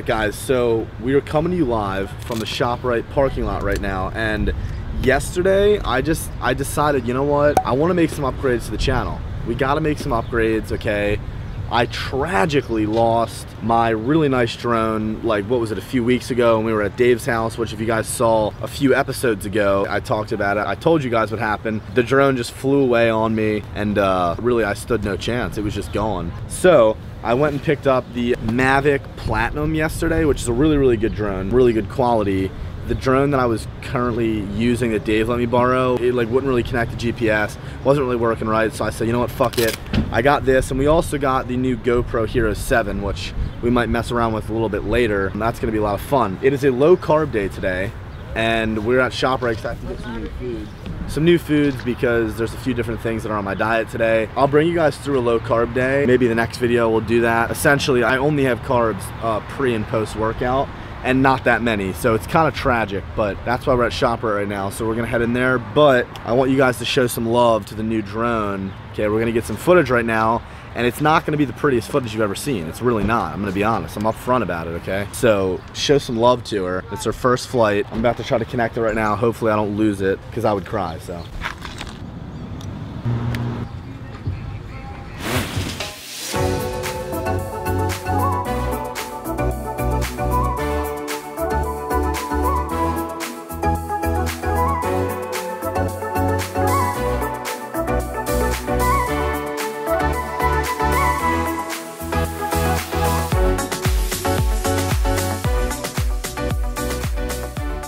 guys, so we are coming to you live from the ShopRite parking lot right now, and yesterday I decided, you know what, I want to make some upgrades to the channel. We got to make some upgrades, okay? I tragically lost my really nice drone, like, what was it, a few weeks ago when we were at Dave's house, which if you guys saw a few episodes ago, I talked about it. I told you guys what happened. The drone just flew away on me, and really I stood no chance. It was just gone. So I went and picked up the Mavic Platinum yesterday, which is a really, really good drone, really good quality. The drone that I was currently using that Dave let me borrow, it like wouldn't really connect to GPS, wasn't really working right, so I said, you know what, fuck it. I got this, and we also got the new GoPro Hero 7, which we might mess around with a little bit later, and that's gonna be a lot of fun. It is a low carb day today, and we're at ShopRite because I have to get some new food. Some new foods because there's a few different things that are on my diet today. I'll bring you guys through a low carb day. Maybe the next video we'll do that. Essentially, I only have carbs pre and post workout, and not that many, so it's kind of tragic, but that's why we're at ShopRite right now. So we're gonna head in there, but I want you guys to show some love to the new drone. Okay, we're gonna get some footage right now, and it's not gonna be the prettiest footage you've ever seen. It's really not, I'm gonna be honest. I'm upfront about it, okay? So show some love to her. It's her first flight. I'm about to try to connect it right now. Hopefully I don't lose it, because I would cry, so.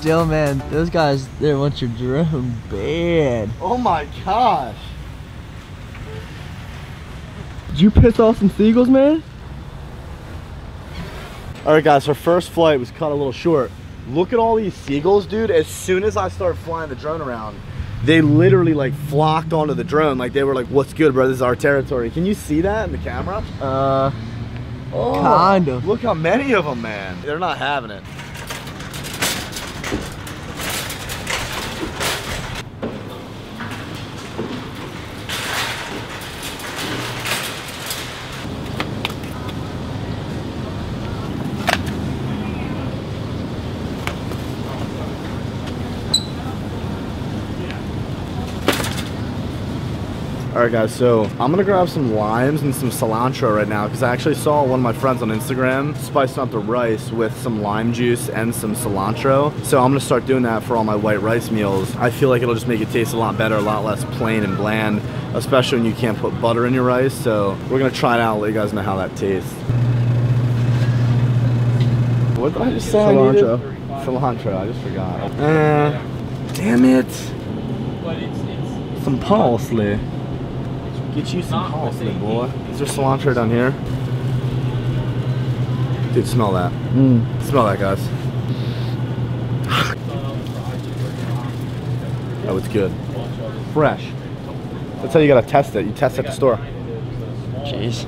Yo, man, those guys there want your drone bad. Oh my gosh. Did you piss off some seagulls, man? All right, guys, our first flight was cut a little short. Look at all these seagulls, dude. As soon as I started flying the drone around, they literally like flocked onto the drone. Like they were like, what's good, bro? This is our territory. Can you see that in the camera? Oh, kind of. Look how many of them, man. They're not having it. Alright guys, so I'm gonna grab some limes and some cilantro right now because I actually saw one of my friends on Instagram spicing up the rice with some lime juice and some cilantro. So I'm gonna start doing that for all my white rice meals. I feel like it'll just make it taste a lot better, a lot less plain and bland, especially when you can't put butter in your rice. So we're gonna try it out and let you guys know how that tastes. What did I just say? Cilantro. Cilantro, I just forgot. Damn it. Some parsley. Get you some parsley, boy. Is there cilantro down here? Dude, smell that. Smell that, guys. Oh, it's good. Fresh. That's how you gotta test it. You test it at the store. Jeez.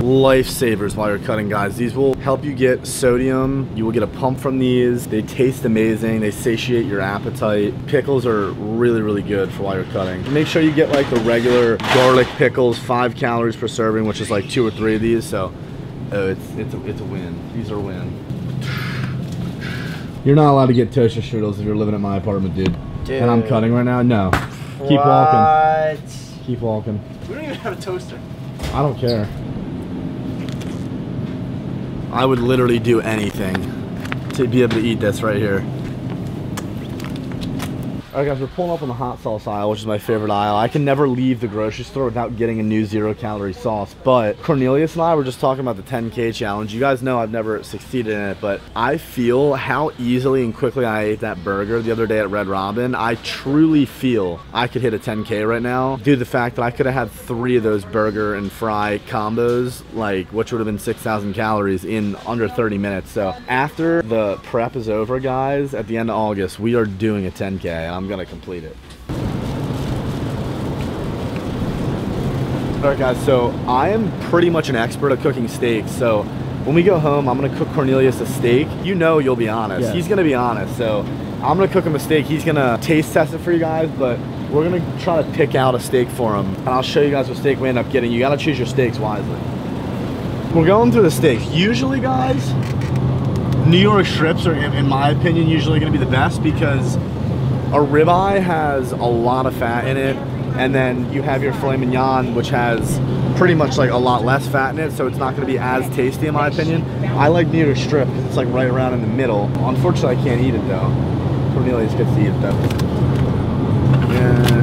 Lifesavers while you're cutting, guys. These will help you get sodium. You will get a pump from these. They taste amazing. They satiate your appetite. Pickles are really, really good for while you're cutting. Make sure you get like the regular garlic pickles, 5 calories per serving, which is like 2 or 3 of these. So it's a win. These are a win. You're not allowed to get toaster strudels if you're living at my apartment, dude. And I'm cutting right now. No. Keep walking. Keep walking. We don't even have a toaster. I don't care. I would literally do anything to be able to eat this right here. Alright guys, we're pulling up on the hot sauce aisle, which is my favorite aisle. I can never leave the grocery store without getting a new 0-calorie sauce, but Cornelius and I were just talking about the 10K challenge. You guys know I've never succeeded in it, but I feel how easily and quickly I ate that burger the other day at Red Robin. I truly feel I could hit a 10K right now due to the fact that I could have had 3 of those burger and fry combos, like, which would have been 6,000 calories in under 30 minutes. So after the prep is over, guys, at the end of August, we are doing a 10K. I'm gonna complete it. Alright guys, so I am pretty much an expert at cooking steaks, so when we go home, I'm gonna cook Cornelius a steak. You know you'll be honest. Yeah. He's gonna be honest, so I'm gonna cook him a steak. He's gonna taste test it for you guys, but we're gonna try to pick out a steak for him. And I'll show you guys what steak we end up getting. You gotta choose your steaks wisely. We're going through the steaks. Usually, guys, New York strips are, in my opinion, usually gonna be the best because a ribeye has a lot of fat in it, and then you have your filet mignon, which has pretty much like a lot less fat in it, so it's not gonna be as tasty in my opinion. I like New York strip because it's like right around in the middle. Unfortunately, I can't eat it though. Cornelius gets to eat it though. Yeah.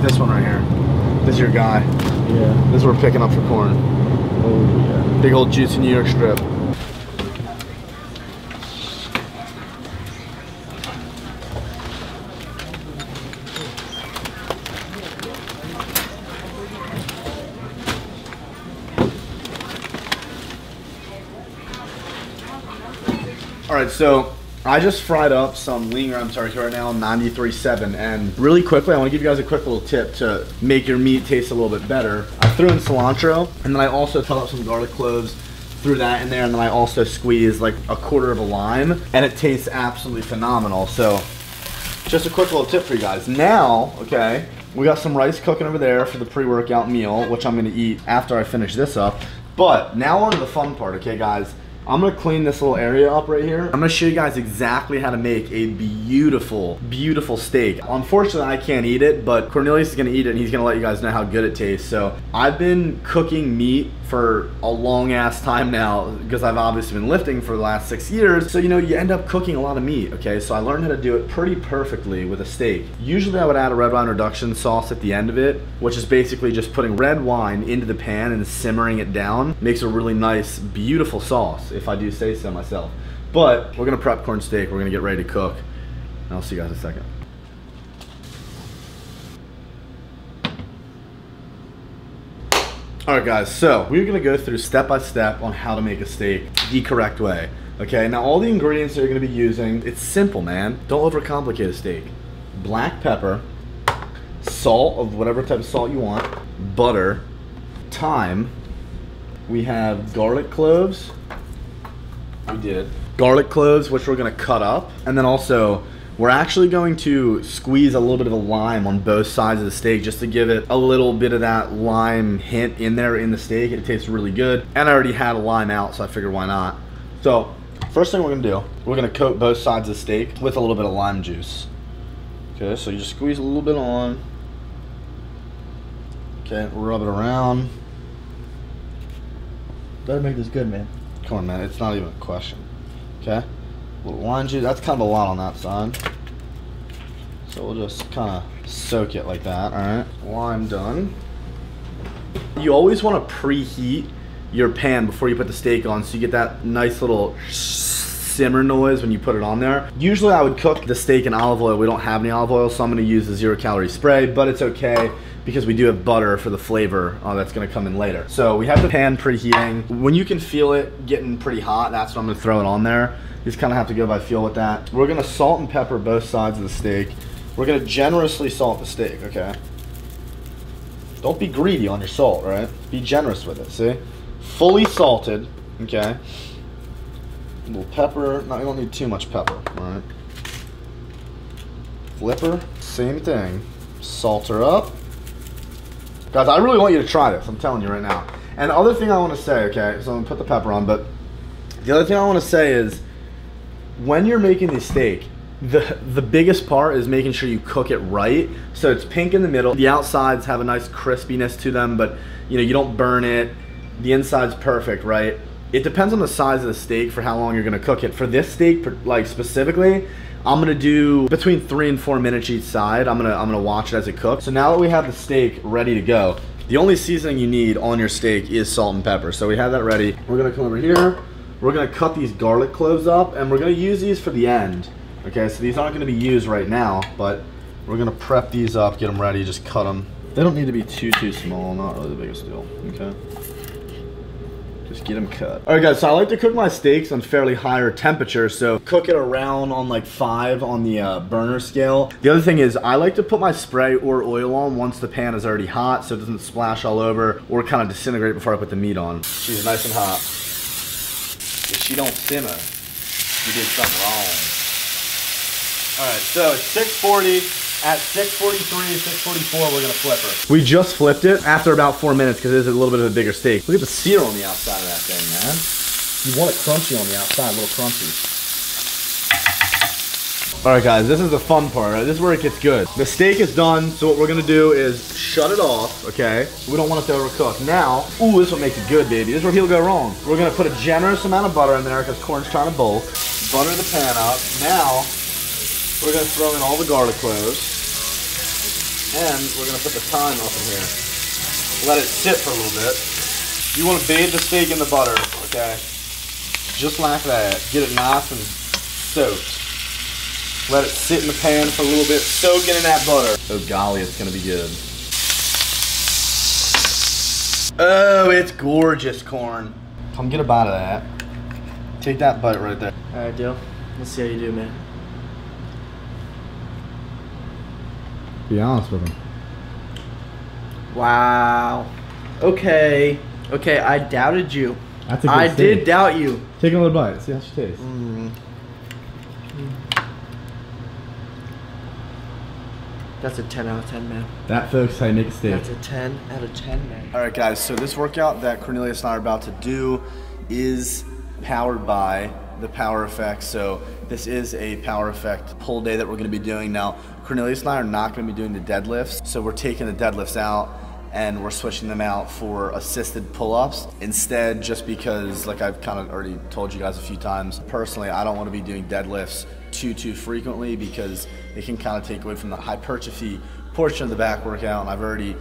This one right here. This is your guy. Yeah. This is what we're picking up for corn. Oh yeah. Big old juicy New York strip. All right, so I just fried up some lean ground turkey right now, 93.7, and really quickly, I want to give you guys a quick little tip to make your meat taste a little bit better. I threw in cilantro, and then I also cut up some garlic cloves, threw that in there, and then I also squeezed like a quarter of a lime, and it tastes absolutely phenomenal. So just a quick little tip for you guys. Now, okay, we got some rice cooking over there for the pre-workout meal, which I'm going to eat after I finish this up. But now on to the fun part, okay, guys. I'm gonna clean this little area up right here. I'm gonna show you guys exactly how to make a beautiful, beautiful steak. Unfortunately, I can't eat it, but Cornelius is gonna eat it and he's gonna let you guys know how good it tastes. So I've been cooking meat for a long ass time now because I've obviously been lifting for the last 6 years. So, you know, you end up cooking a lot of meat, okay? So I learned how to do it pretty perfectly with a steak. Usually I would add a red wine reduction sauce at the end of it, which is basically just putting red wine into the pan and simmering it down. Makes a really nice, beautiful sauce, if I do say so myself. But we're gonna prep corn steak. We're gonna get ready to cook. And I'll see you guys in a second. All right, guys, so we're gonna go through step by step on how to make a steak the correct way. Okay, now all the ingredients that you're gonna be using, it's simple, man. Don't overcomplicate a steak. Black pepper, salt of whatever type of salt you want, butter, thyme. We have garlic cloves. We did. Garlic cloves, which we're gonna cut up. And then also, we're actually going to squeeze a little bit of a lime on both sides of the steak just to give it a little bit of that lime hint in there in the steak. It tastes really good. And I already had a lime out, so I figured why not. So, first thing we're gonna do, we're gonna coat both sides of the steak with a little bit of lime juice. Okay, so you just squeeze a little bit on. Okay, rub it around. Gotta make this good, man. Come on, man, it's not even a question. Okay, a little lime juice, that's kind of a lot on that side. So we'll just kind of soak it like that, all right? Lime done. You always want to preheat your pan before you put the steak on so you get that nice little simmer noise when you put it on there. Usually I would cook the steak in olive oil. We don't have any olive oil, so I'm gonna use the 0-calorie spray, but it's okay because we do have butter for the flavor that's gonna come in later. So we have the pan preheating. When you can feel it getting pretty hot, that's when I'm gonna throw it on there. You just kind of have to go by feel with that. We're gonna salt and pepper both sides of the steak. We're gonna generously salt the steak, okay? Don't be greedy on your salt, right? Be generous with it, see? Fully salted, okay? A little pepper, no, you don't need too much pepper, all right? Flipper, same thing. Salt her up. Guys, I really want you to try this, I'm telling you right now. And the other thing I want to say, okay, so I'm going to put the pepper on, but the other thing I want to say is when you're making the steak, the biggest part is making sure you cook it right. So it's pink in the middle. The outsides have a nice crispiness to them, but you know, you don't burn it. The inside's perfect, right? It depends on the size of the steak for how long you're going to cook it. For this steak, like specifically, I'm gonna do between 3 and 4 minutes each side. I'm gonna watch it as it cooks. So now that we have the steak ready to go, the only seasoning you need on your steak is salt and pepper. So we have that ready. We're gonna come over here. We're gonna cut these garlic cloves up, and we're gonna use these for the end. Okay, so these aren't gonna be used right now, but we're gonna prep these up, get them ready, just cut them. They don't need to be too small. Not really the biggest deal. Okay. Just get them cut. All right, guys, so I like to cook my steaks on fairly higher temperature, so cook it around on like 5 on the burner scale. The other thing is I like to put my spray or oil on once the pan is already hot so it doesn't splash all over or kind of disintegrate before I put the meat on. She's nice and hot. If she don't simmer, you did something wrong. All right, so it's 640. At 643, 644, we're gonna flip her. We just flipped it after about 4 minutes because it is a little bit of a bigger steak. Look at the sear on the outside of that thing, man. You want it crunchy on the outside, a little crunchy. All right, guys, this is the fun part. Right? This is where it gets good. The steak is done, so what we're gonna do is shut it off, okay? We don't want it to overcook. Now, ooh, this is what makes it good, baby. This is where people go wrong. We're gonna put a generous amount of butter in there because corn's trying to bulk. Butter the pan up. Now, we're gonna throw in all the garlic cloves. And we're gonna put the thyme up in here. Let it sit for a little bit. You wanna bathe the steak in the butter, okay? Just like that. Get it nice and soaked. Let it sit in the pan for a little bit, soak it in that butter. Oh golly, it's gonna be good. Oh, it's gorgeous, corn. Come get a bite of that. Take that bite right there. All right, Dale. Let's see how you do, man. Be honest with him. Wow. Okay. Okay, I doubted you. That's a good I steak. did doubt you. Take another bite. See how she tastes. That's a 10 out of 10, man. That, folks, is how you make a steak. That's a 10 out of 10, man. All right, guys. So this workout that Cornelius and I are about to do is powered by the Power Effect. So this is a Power Effect pull day that we're going to be doing. Now, Cornelius and I are not going to be doing the deadlifts. So we're taking the deadlifts out and we're switching them out for assisted pull-ups instead, just because, like I've kind of already told you guys a few times, personally, I don't want to be doing deadlifts too frequently because it can kind of take away from the hypertrophy portion of the back workout, and I've already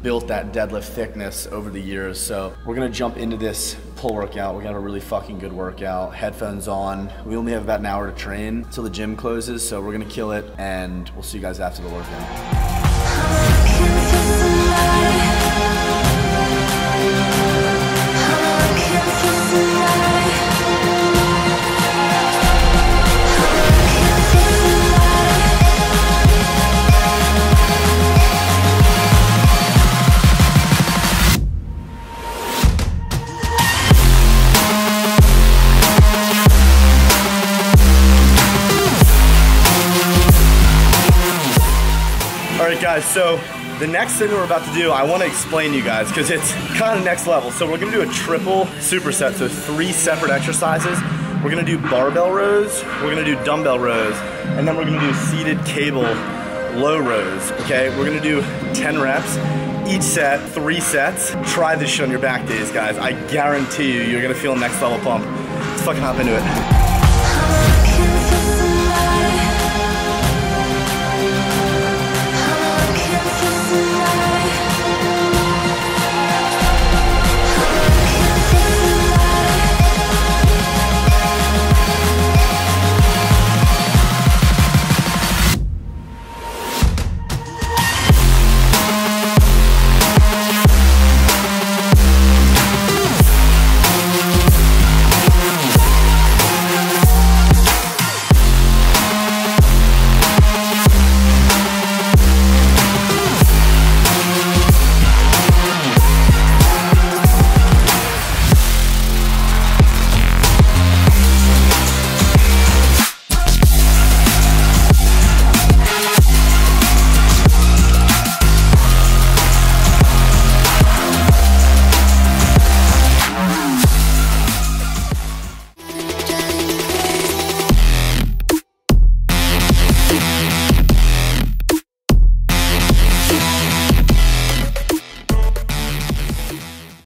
built that deadlift thickness over the years. So we're gonna jump into this pull workout. We're gonna have a really fucking good workout. Headphones on. We only have about an hour to train till the gym closes, so we're gonna kill it, and we'll see you guys after the workout. Alright guys, so the next thing that we're about to do, I want to explain to you guys because it's kind of next level. So we're going to do a triple superset, so 3 separate exercises. We're going to do barbell rows, we're going to do dumbbell rows, and then we're going to do seated cable low rows, okay? We're going to do 10 reps, each set, 3 sets. Try this shit on your back days, guys. I guarantee you, you're going to feel a next level pump. Let's fucking hop into it.